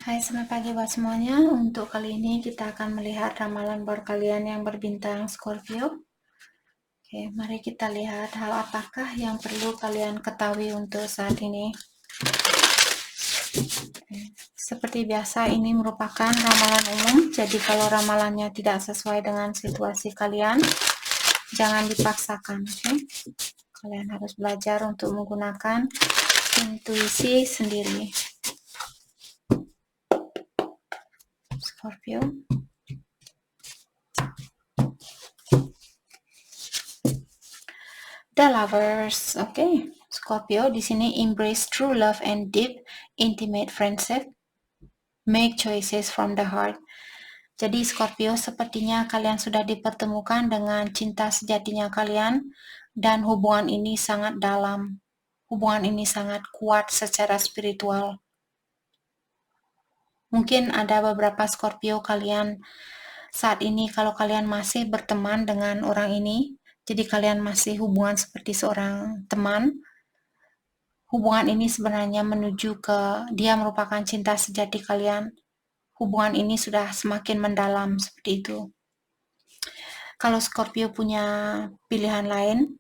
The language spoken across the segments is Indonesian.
Hai, selamat pagi buat semuanya. Untuk kali ini kita akan melihat ramalan buat kalian yang berbintang Scorpio. Oke, mari kita lihat hal apakah yang perlu kalian ketahui untuk saat ini. Seperti biasa, ini merupakan ramalan umum. Jadi kalau ramalannya tidak sesuai dengan situasi kalian, jangan dipaksakan. Oke? Kalian harus belajar untuk menggunakan intuisi sendiri. Scorpio. The Lovers, oke. Scorpio di sini embrace true love and deep intimate friendship. Make choices from the heart. Jadi Scorpio, sepertinya kalian sudah dipertemukan dengan cinta sejatinya kalian dan hubungan ini sangat dalam. Hubungan ini sangat kuat secara spiritual. Mungkin ada beberapa Scorpio kalian saat ini kalau kalian masih berteman dengan orang ini, jadi kalian masih hubungan seperti seorang teman. Hubungan ini sebenarnya menuju ke dia merupakan cinta sejati kalian. Hubungan ini sudah semakin mendalam seperti itu. Kalau Scorpio punya pilihan lain,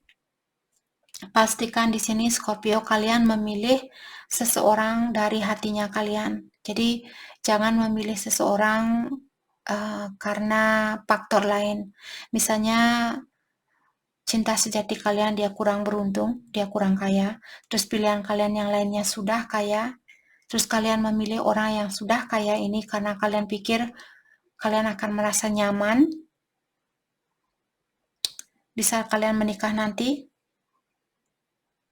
pastikan di sini Scorpio kalian memilih seseorang dari hatinya kalian. Jadi jangan memilih seseorang karena faktor lain. Misalnya cinta sejati kalian dia kurang beruntung, dia kurang kaya, terus pilihan kalian yang lainnya sudah kaya, terus kalian memilih orang yang sudah kaya ini karena kalian pikir kalian akan merasa nyaman di saat kalian menikah nanti.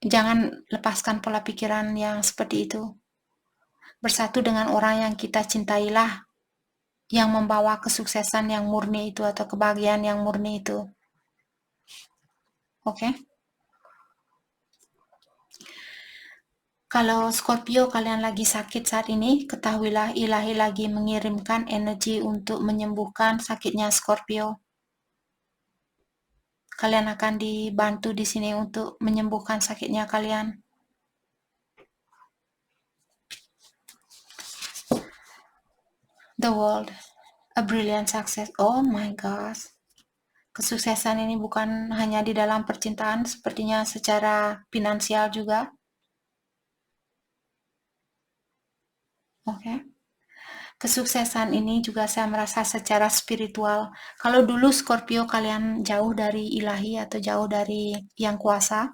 Jangan lepaskan pola pikiran yang seperti itu. Bersatu dengan orang yang kita cintailah yang membawa kesuksesan yang murni itu atau kebahagiaan yang murni itu. Oke? Kalau Scorpio kalian lagi sakit saat ini, ketahuilah ilahi lagi mengirimkan energi untuk menyembuhkan sakitnya Scorpio. Kalian akan dibantu di sini untuk menyembuhkan sakitnya kalian. The world, a brilliant success. Oh my gosh. Kesuksesan ini bukan hanya di dalam percintaan, sepertinya secara finansial juga. Oke. Kesuksesan ini juga saya merasa secara spiritual. Kalau dulu Scorpio kalian jauh dari ilahi atau jauh dari yang kuasa,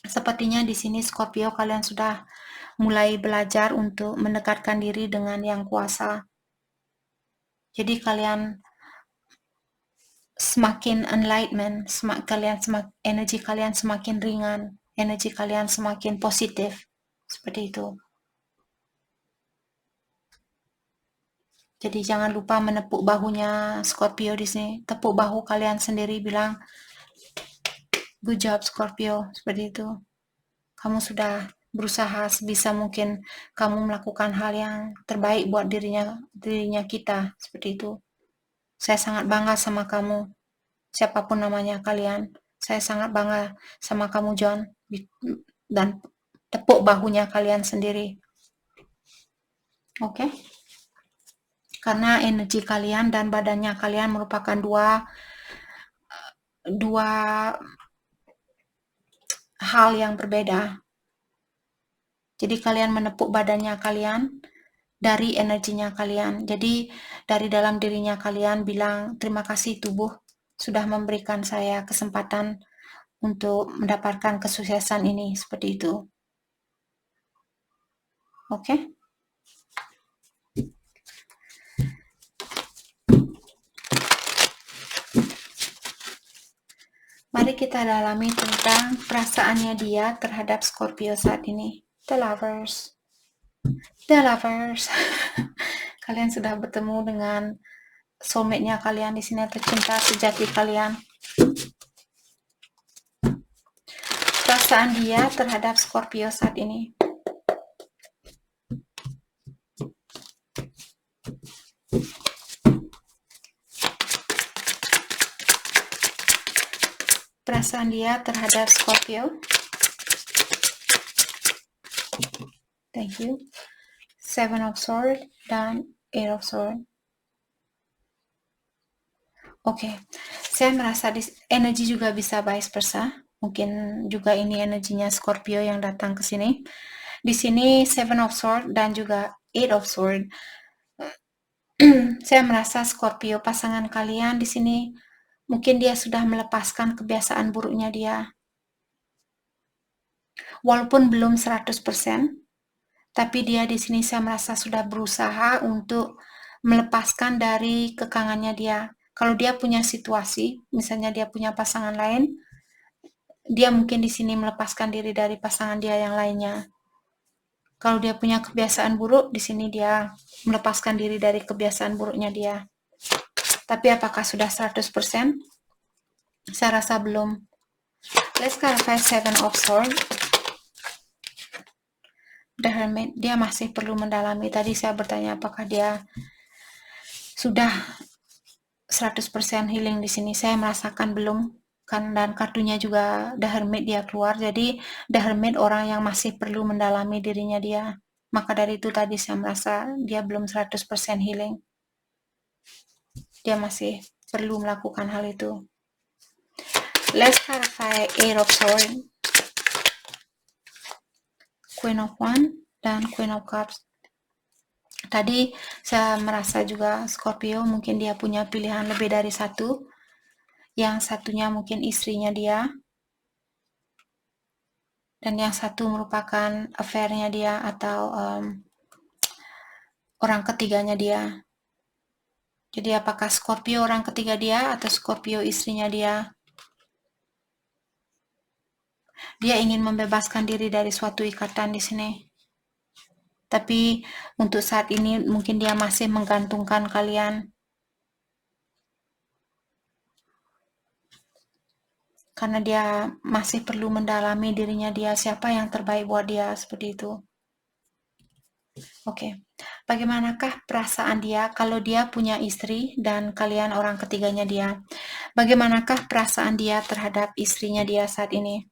sepertinya di sini Scorpio kalian sudah mulai belajar untuk mendekatkan diri dengan yang kuasa. Jadi kalian semakin enlightenment, energi kalian semakin ringan, energi kalian semakin positif, seperti itu. Jadi jangan lupa menepuk bahunya Scorpio di sini. Tepuk bahu kalian sendiri, bilang good job Scorpio, seperti itu. Kamu sudah berusaha sebisa mungkin kamu melakukan hal yang terbaik buat dirinya kita, seperti itu. Saya sangat bangga sama kamu, siapapun namanya kalian. Saya sangat bangga sama kamu John, dan tepuk bahunya kalian sendiri. Oke? Karena energi kalian dan badannya kalian merupakan dua hal yang berbeda. Jadi kalian menepuk badannya kalian dari energinya kalian. Jadi dari dalam dirinya kalian bilang, terima kasih tubuh sudah memberikan saya kesempatan untuk mendapatkan kesuksesan ini, seperti itu. Oke? Mari kita dalami tentang perasaannya dia terhadap Scorpio saat ini. The Lovers. The Lovers. Kalian sudah bertemu dengan soulmate-nya kalian di sini, tercinta sejati kalian. Perasaan dia terhadap Scorpio saat ini. Perasaan dia terhadap Scorpio. Thank you. Seven of Swords, dan Eight of Swords. Oke, saya merasa energi juga bisa vice versa. Mungkin juga ini energinya Scorpio yang datang ke sini. Di sini Seven of Swords dan juga Eight of Swords. Saya merasa Scorpio pasangan kalian di sini mungkin dia sudah melepaskan kebiasaan buruknya dia. Walaupun belum 100%, tapi dia di sini saya merasa sudah berusaha untuk melepaskan dari kekangannya dia. Kalau dia punya situasi, misalnya dia punya pasangan lain, dia mungkin di sini melepaskan diri dari pasangan dia yang lainnya. Kalau dia punya kebiasaan buruk, di sini dia melepaskan diri dari kebiasaan buruknya dia. Tapi apakah sudah 100%? Saya rasa belum. Let's clarify Seven of Swords. The Hermit, dia masih perlu mendalami. Tadi saya bertanya apakah dia sudah 100% healing di sini. Saya merasakan belum. Kan, dan kartunya juga The Hermit dia keluar. Jadi The Hermit orang yang masih perlu mendalami dirinya dia. Maka dari itu tadi saya merasa dia belum 100% healing. Dia masih perlu melakukan hal itu. Let's clarify Eight of Swords, Queen of Wands, dan Queen of Cups. Tadi saya merasa juga Scorpio mungkin dia punya pilihan lebih dari satu. Yang satunya mungkin istrinya dia. Dan yang satu merupakan affair-nya dia atau orang ketiganya dia. Jadi apakah Scorpio orang ketiga dia atau Scorpio istrinya dia? Dia ingin membebaskan diri dari suatu ikatan di sini. Tapi untuk saat ini mungkin dia masih menggantungkan kalian. Karena dia masih perlu mendalami dirinya dia, siapa yang terbaik buat dia, seperti itu. Oke. Bagaimanakah perasaan dia kalau dia punya istri dan kalian orang ketiganya dia? Bagaimanakah perasaan dia terhadap istrinya dia saat ini?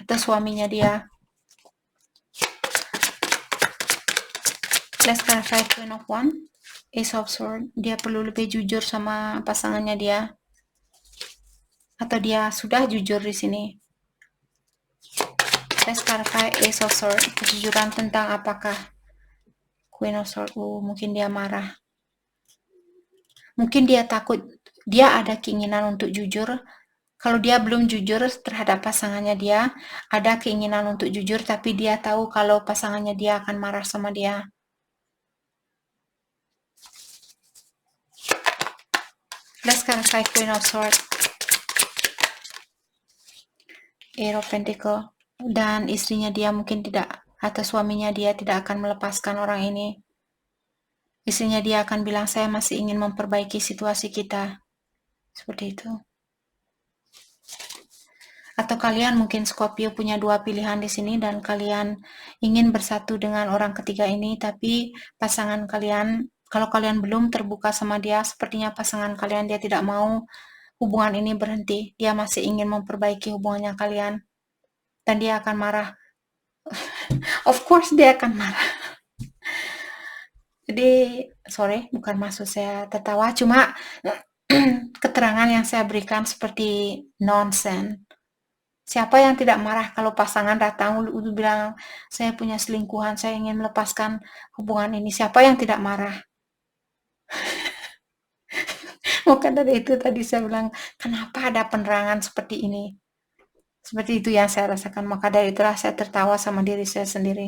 Atau suaminya dia? Let's clarify Queen of Wands, Ace of Swords. Dia perlu lebih jujur sama pasangannya dia? Atau dia sudah jujur di sini? Let's clarify Ace of Swords. Kejujuran tentang apakah? Queen of Swords. Mungkin dia marah. Mungkin dia takut. Dia ada keinginan untuk jujur. Kalau dia belum jujur terhadap pasangannya dia, ada keinginan untuk jujur, tapi dia tahu kalau pasangannya dia akan marah sama dia. Let's clarify Queen of Swords, Eight of Pentacles, dan istrinya dia mungkin tidak, atau suaminya dia tidak akan melepaskan orang ini. Istrinya dia akan bilang, saya masih ingin memperbaiki situasi kita. Seperti itu. Atau kalian mungkin Scorpio punya dua pilihan di sini dan kalian ingin bersatu dengan orang ketiga ini, tapi pasangan kalian, kalau kalian belum terbuka sama dia, sepertinya pasangan kalian dia tidak mau hubungan ini berhenti. Dia masih ingin memperbaiki hubungannya kalian. Dan dia akan marah. Of course dia akan marah. Jadi, sorry, bukan maksud saya tertawa, cuma keterangan yang saya berikan seperti nonsense. Siapa yang tidak marah kalau pasangan datang udah bilang, saya punya selingkuhan, saya ingin melepaskan hubungan ini. Siapa yang tidak marah? Maka dari itu tadi saya bilang, kenapa ada penerangan seperti ini? Seperti itu yang saya rasakan. Maka dari itulah saya tertawa sama diri saya sendiri.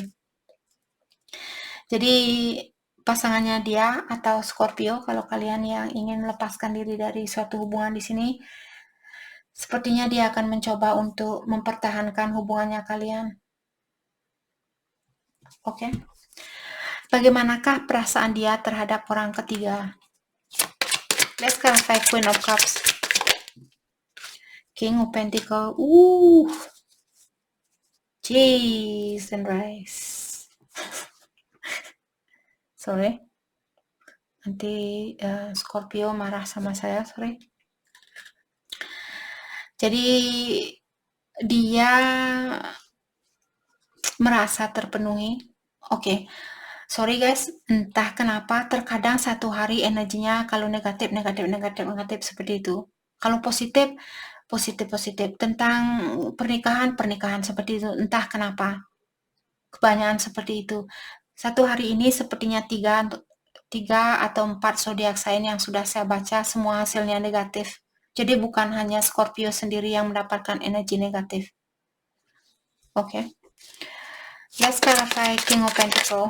Jadi pasangannya dia atau Scorpio, kalau kalian yang ingin melepaskan diri dari suatu hubungan di sini, sepertinya dia akan mencoba untuk mempertahankan hubungannya kalian. Oke. Bagaimanakah perasaan dia terhadap orang ketiga? Let's clarify Queen of Cups, King of Pentacles. Cheese and rice. Sorry. Nanti Scorpio marah sama saya, sorry. Jadi dia merasa terpenuhi Oke, sorry guys, entah kenapa terkadang satu hari energinya kalau negatif, negatif, negatif, negatif seperti itu. Kalau positif, positif, positif. Tentang pernikahan, pernikahan seperti itu. Entah kenapa, kebanyakan seperti itu. Satu hari ini sepertinya tiga atau 4 zodiak sign yang sudah saya baca, semua hasilnya negatif. Jadi bukan hanya Scorpio sendiri yang mendapatkan energi negatif. Oke. Let's clarify King of Pentacles.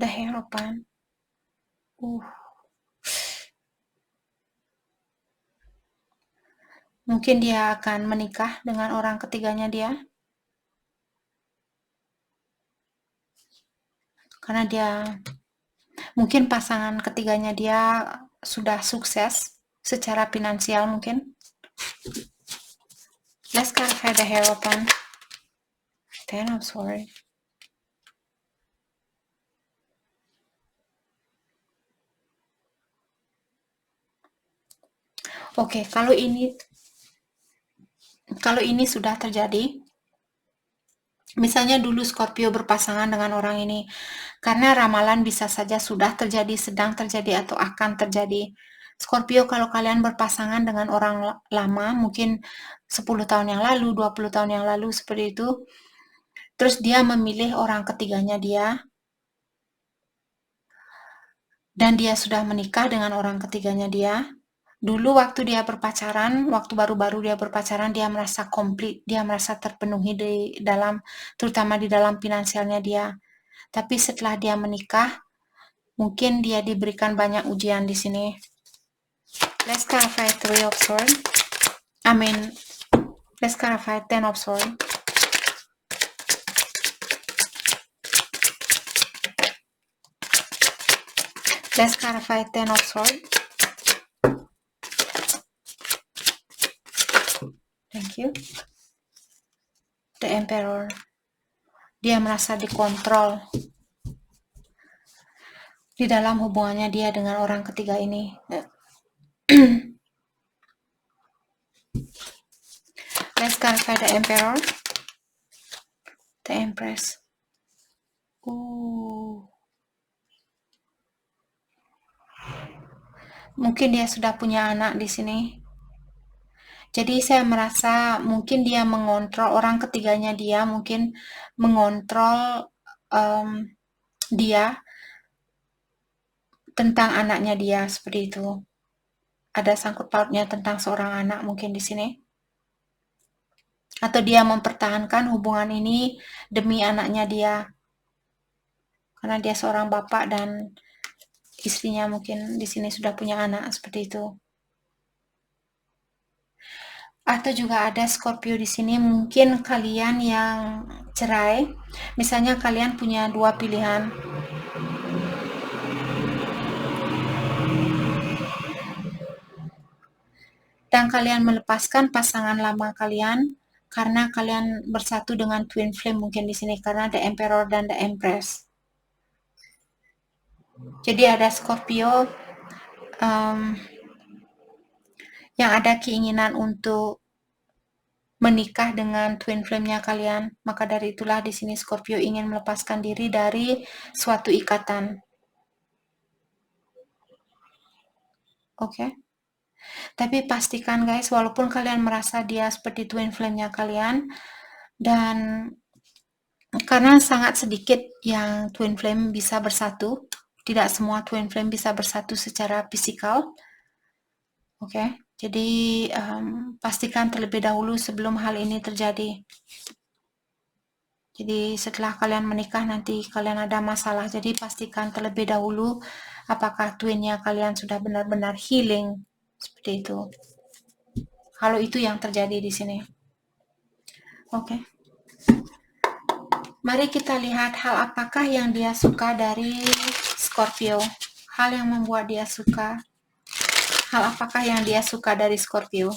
The Hierophant. Mungkin dia akan menikah dengan orang ketiganya dia. Karena dia mungkin pasangan ketiganya dia sudah sukses secara finansial mungkin. Let's clarify the Hierophant. Ten of Swords. Oke, kalau ini sudah terjadi, misalnya dulu Scorpio berpasangan dengan orang ini, karena ramalan bisa saja sudah terjadi, sedang terjadi, atau akan terjadi. Scorpio, kalau kalian berpasangan dengan orang lama, mungkin 10 tahun yang lalu, 20 tahun yang lalu, seperti itu, terus dia memilih orang ketiganya dia, dan dia sudah menikah dengan orang ketiganya dia. Dulu waktu dia berpacaran, waktu baru-baru dia berpacaran, dia merasa komplit, dia merasa terpenuhi terutama di dalam finansialnya dia. Tapi setelah dia menikah, mungkin dia diberikan banyak ujian di sini. Let's clarify Three of Swords. Let's clarify Ten of Swords. Let's clarify Ten of Swords. Thank you. The Emperor. Dia merasa dikontrol di dalam hubungannya dia dengan orang ketiga ini. Let's clarify the Emperor. The Empress. Mungkin dia sudah punya anak di sini. Jadi saya merasa mungkin dia mengontrol orang ketiganya dia, mungkin mengontrol dia tentang anaknya dia, seperti itu. Ada sangkut pautnya tentang seorang anak mungkin di sini. Atau dia mempertahankan hubungan ini demi anaknya dia. Karena dia seorang bapak dan istrinya mungkin di sini sudah punya anak, seperti itu. Atau juga ada Scorpio di sini, mungkin kalian yang cerai, misalnya kalian punya dua pilihan. Dan kalian melepaskan pasangan lama kalian karena kalian bersatu dengan twin flame mungkin di sini, karena The Emperor dan The Empress. Jadi ada Scorpio yang ada keinginan untuk menikah dengan twin flame-nya kalian. Maka dari itulah di sini Scorpio ingin melepaskan diri dari suatu ikatan. Oke. Tapi pastikan guys, walaupun kalian merasa dia seperti twin flame-nya kalian, dan karena sangat sedikit yang twin flame bisa bersatu, tidak semua twin flame bisa bersatu secara fisikal. Oke. Jadi pastikan terlebih dahulu sebelum hal ini terjadi. Jadi setelah kalian menikah nanti kalian ada masalah. Jadi pastikan terlebih dahulu apakah twinnya kalian sudah benar-benar healing. Seperti itu. Kalau itu yang terjadi di sini. Oke. Mari kita lihat hal apakah yang dia suka dari Scorpio. Hal yang membuat dia suka. Hal apakah yang dia suka dari Scorpio?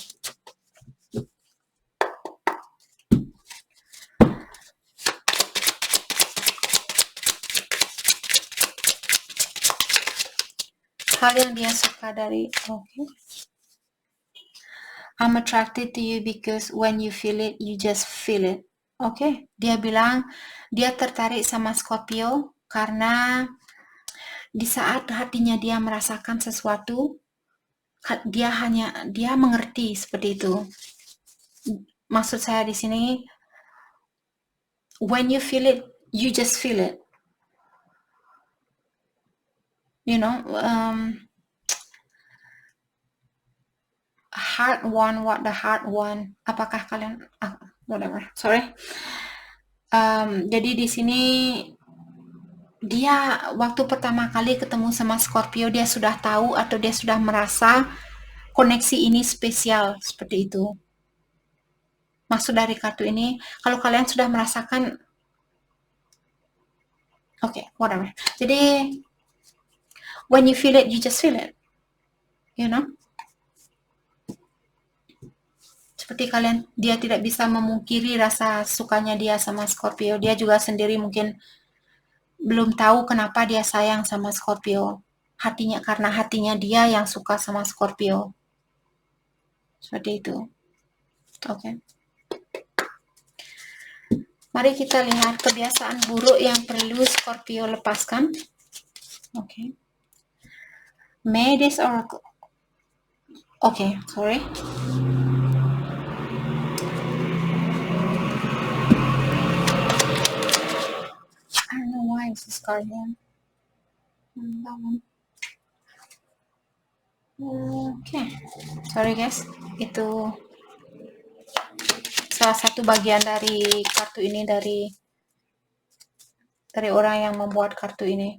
Hal yang dia suka dari I'm attracted to you because when you feel it, you just feel it. Oke, dia bilang dia tertarik sama Scorpio karena di saat hatinya dia merasakan sesuatu, dia mengerti seperti itu. Maksud saya di sini, when you feel it, you just feel it. You know, heart want what the heart want. Apakah kalian, whatever, sorry. Jadi di sini dia waktu pertama kali ketemu sama Scorpio, dia sudah tahu atau dia sudah merasa koneksi ini spesial seperti itu. Maksud dari kartu ini, kalau kalian sudah merasakan, okay, whatever. Jadi when you feel it, you just feel it, you know. Seperti kalian, dia tidak bisa memungkiri rasa sukanya dia sama Scorpio. Dia juga sendiri mungkin belum tahu kenapa dia sayang sama Scorpio. Karena hatinya dia yang suka sama Scorpio. Seperti itu. Oke. Mari kita lihat kebiasaan buruk yang perlu Scorpio lepaskan. Oke. May this oracle. Okay, sorry. I don't know why it's this card here. That one. Okay. Sorry guys. Itu salah satu bagian dari kartu ini dari orang yang membuat kartu ini.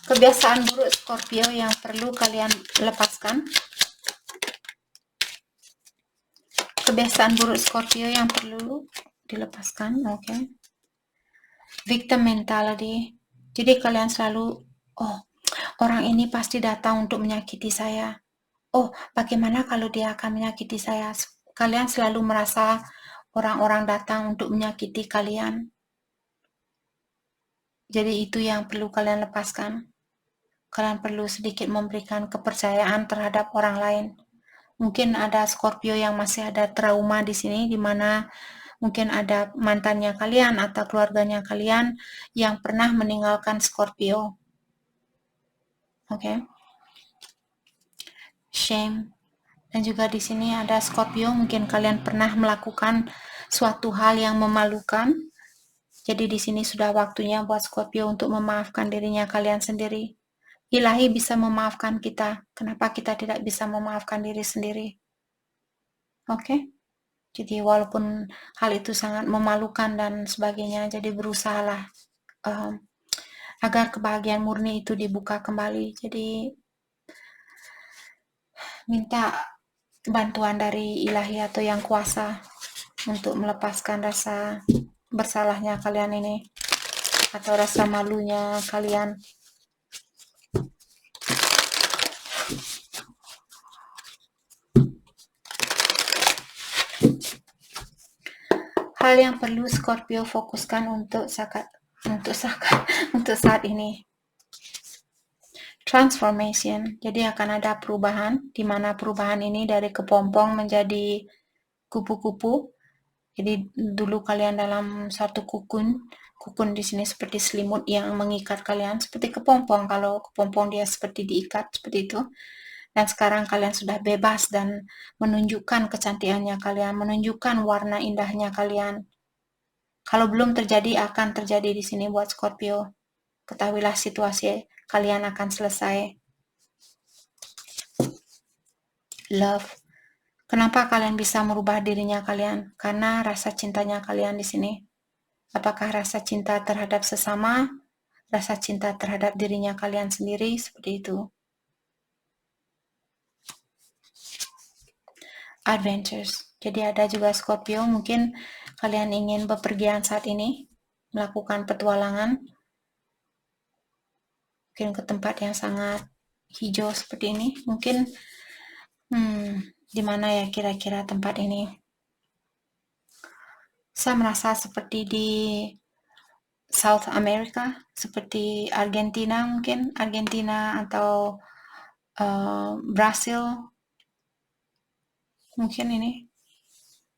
Kebiasaan buruk Scorpio yang perlu kalian lepaskan. Kebiasaan buruk Scorpio yang perlu dilepaskan. Okay. Victim mentality. Jadi kalian selalu, orang ini pasti datang untuk menyakiti saya. Bagaimana kalau dia akan menyakiti saya? Kalian selalu merasa orang-orang datang untuk menyakiti kalian. Jadi itu yang perlu kalian lepaskan. Kalian perlu sedikit memberikan kepercayaan terhadap orang lain. Mungkin ada Scorpio yang masih ada trauma di sini, di mana mungkin ada mantannya kalian atau keluarganya kalian yang pernah meninggalkan Scorpio. Oke. Shame. Dan juga di sini ada Scorpio, mungkin kalian pernah melakukan suatu hal yang memalukan. Jadi di sini sudah waktunya buat Scorpio untuk memaafkan dirinya kalian sendiri. Ilahi bisa memaafkan kita. Kenapa kita tidak bisa memaafkan diri sendiri? Oke. Jadi walaupun hal itu sangat memalukan dan sebagainya, jadi berusahalah agar kebahagiaan murni itu dibuka kembali. Jadi minta bantuan dari ilahi atau yang kuasa untuk melepaskan rasa bersalahnya kalian ini atau rasa malunya kalian. Hal yang perlu Scorpio fokuskan untuk saat ini. Transformation. Jadi akan ada perubahan, di mana perubahan ini dari kepompong menjadi kupu-kupu. Jadi dulu kalian dalam satu kukun di sini seperti selimut yang mengikat kalian, seperti kepompong. Kalau kepompong dia seperti diikat, seperti itu. Dan sekarang kalian sudah bebas dan menunjukkan kecantikannya kalian, menunjukkan warna indahnya kalian. Kalau belum terjadi, akan terjadi di sini buat Scorpio. Ketahuilah situasi kalian akan selesai. Love. Kenapa kalian bisa merubah dirinya kalian? Karena rasa cintanya kalian di sini. Apakah rasa cinta terhadap sesama, rasa cinta terhadap dirinya kalian sendiri, seperti itu. Adventures. Jadi ada juga Scorpio, mungkin kalian ingin bepergian saat ini, melakukan petualangan, mungkin ke tempat yang sangat hijau seperti ini. Mungkin di mana ya kira-kira tempat ini? Saya merasa seperti di South America, seperti Argentina mungkin, Argentina atau Brasil. Mungkin ini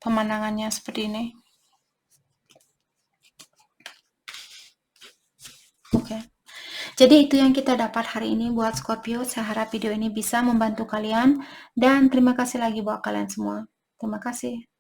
pemandangannya seperti ini. Oke. Jadi itu yang kita dapat hari ini buat Scorpio. Saya harap video ini bisa membantu kalian dan terima kasih lagi buat kalian semua. Terima kasih.